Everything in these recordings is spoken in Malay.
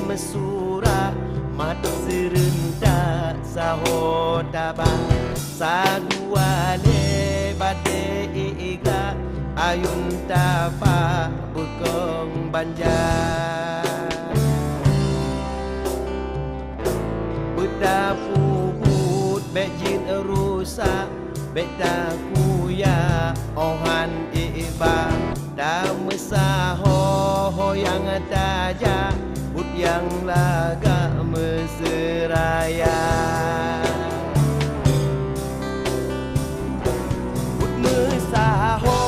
mesura mat serenta sahodaba sadua le bade iga ayun tafa bekong banjar betafu but bejin rusa beta kuya ohan iba damesa ho yang taja but yang laga meseraya but mesaho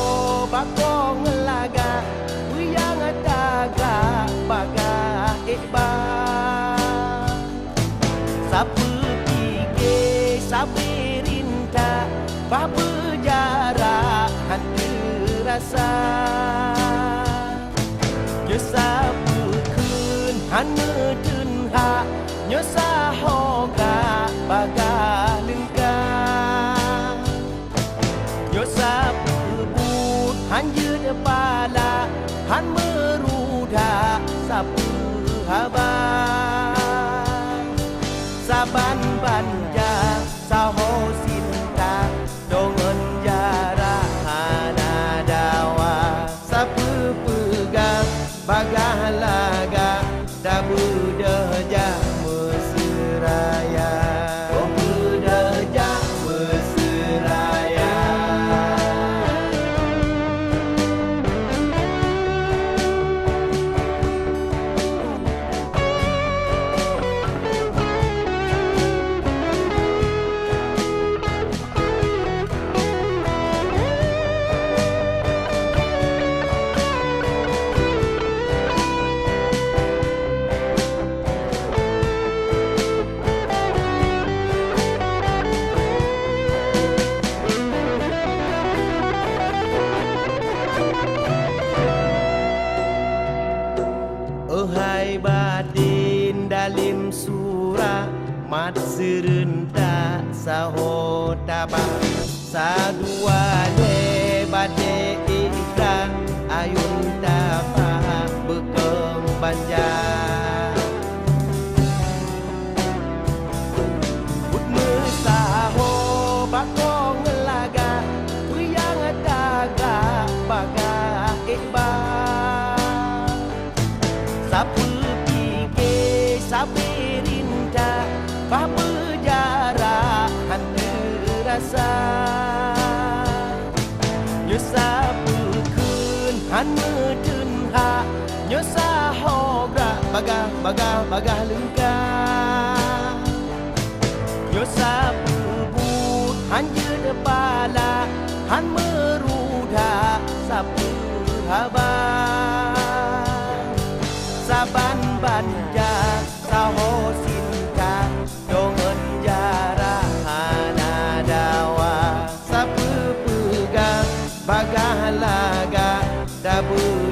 bakong laga yang taga baga iba sapu pike sapirinta bapa jarak hati rasa Yosa bukun hana tunha Yosa hoga baga lengka Yosa bubut hanya depala Han meruda sapu haba Saban banja saho sinta dongon jarak hana dawa sapu pegang bagah laga tabu deja meseraya tabu deja meseraya Hai batin dalim surah mat serenta sahodaba sadua le bade ikra ayun tapa bekeng banjar but mesaho bakong laga yang taga baga iba sapu pike sapirinta bapa jarak hati rasa Yosa bukun hana tunha Yosa hoga baga lengka Yosa bubut hanya depala Han meruda sapu haba Saban banja saho sinta dongon jarak hana dawa sapu pegang bagah laga tabu